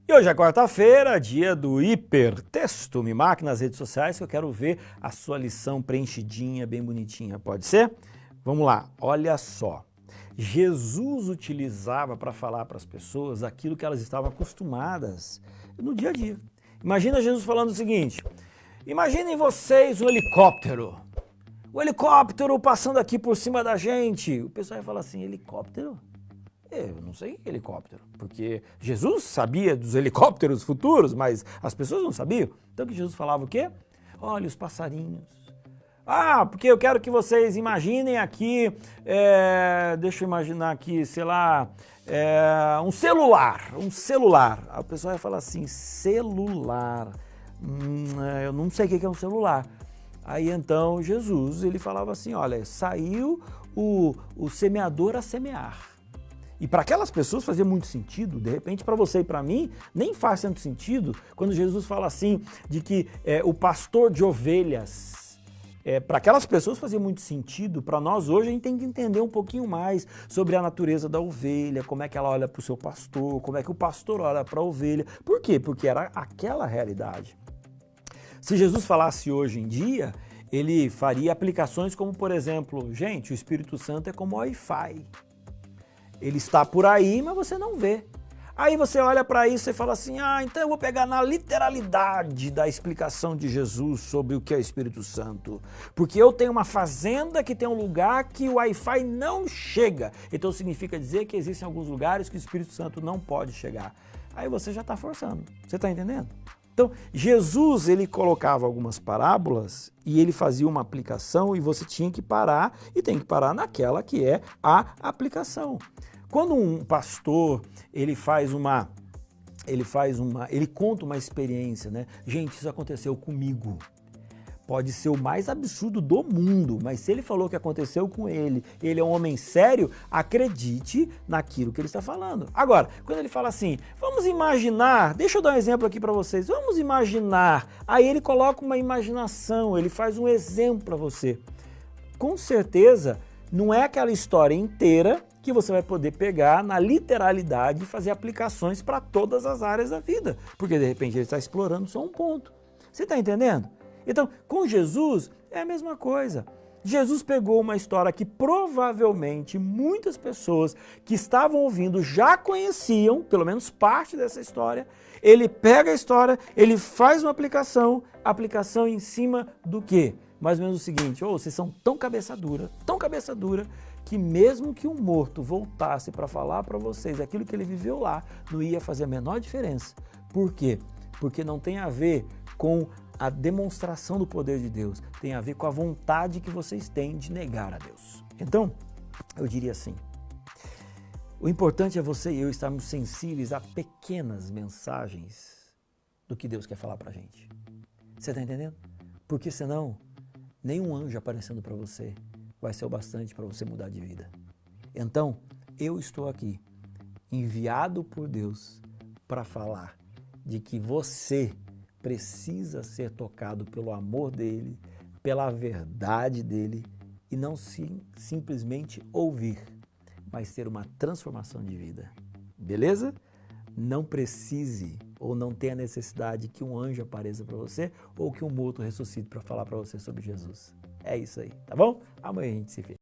E hoje é quarta-feira, dia do hipertexto. Me marque nas redes sociais que eu quero ver a sua lição preenchidinha, bem bonitinha. Pode ser? Vamos lá, olha só. Jesus utilizava para falar para as pessoas aquilo que elas estavam acostumadas no dia a dia. Imagina Jesus falando o seguinte: imaginem vocês um helicóptero. O helicóptero passando aqui por cima da gente. O pessoal ia falar assim: helicóptero? Eu não sei helicóptero, porque Jesus sabia dos helicópteros futuros, mas as pessoas não sabiam. Então que Jesus falava o quê? Olha os passarinhos. Ah, porque eu quero que vocês imaginem aqui, deixa eu imaginar aqui, sei lá, um celular. A pessoa vai falar assim, celular, eu não sei o que é um celular. Aí então Jesus, ele falava assim, olha, saiu o semeador a semear. E para aquelas pessoas fazia muito sentido, de repente para você e para mim nem faz tanto sentido quando Jesus fala assim de que o pastor de ovelhas, para aquelas pessoas fazia muito sentido, para nós hoje a gente tem que entender um pouquinho mais sobre a natureza da ovelha, como é que ela olha para o seu pastor, como é que o pastor olha para a ovelha. Por quê? Porque era aquela realidade. Se Jesus falasse hoje em dia, ele faria aplicações como, por exemplo, gente, o Espírito Santo é como Wi-Fi. Ele está por aí, mas você não vê. Aí você olha para isso e fala assim, então eu vou pegar na literalidade da explicação de Jesus sobre o que é o Espírito Santo. Porque eu tenho uma fazenda que tem um lugar que o Wi-Fi não chega. Então significa dizer que existem alguns lugares que o Espírito Santo não pode chegar. Aí você já está forçando. Você está entendendo? Então, Jesus, ele colocava algumas parábolas e ele fazia uma aplicação e você tinha que parar e tem que parar naquela que é a aplicação. Quando um pastor, ele conta uma experiência, né? Gente, isso aconteceu comigo. Pode ser o mais absurdo do mundo, mas se ele falou que aconteceu com ele, ele é um homem sério, acredite naquilo que ele está falando. Agora, quando ele fala assim, vamos imaginar, deixa eu dar um exemplo aqui para vocês, vamos imaginar, aí ele coloca uma imaginação, ele faz um exemplo para você. Com certeza, não é aquela história inteira que você vai poder pegar na literalidade e fazer aplicações para todas as áreas da vida, porque de repente ele está explorando só um ponto. Você está entendendo? Então, com Jesus é a mesma coisa. Jesus pegou uma história que provavelmente muitas pessoas que estavam ouvindo já conheciam, pelo menos parte dessa história. Ele pega a história, ele faz uma aplicação em cima do quê? Mais ou menos o seguinte, vocês são tão cabeça dura, que mesmo que um morto voltasse para falar para vocês aquilo que ele viveu lá, não ia fazer a menor diferença. Por quê? Porque não tem a ver com a demonstração do poder de Deus, tem a ver com a vontade que vocês têm de negar a Deus. Então, eu diria assim, o importante é você e eu estarmos sensíveis a pequenas mensagens do que Deus quer falar pra gente. Você está entendendo? Porque senão, nenhum anjo aparecendo para você vai ser o bastante para você mudar de vida. Então, eu estou aqui, enviado por Deus, para falar de que você precisa ser tocado pelo amor dele, pela verdade dele e não simplesmente ouvir, mas ter uma transformação de vida. Beleza? Não precise ou não tenha necessidade que um anjo apareça para você ou que um morto ressuscite para falar para você sobre Jesus. É isso aí, tá bom? Amanhã a gente se vê.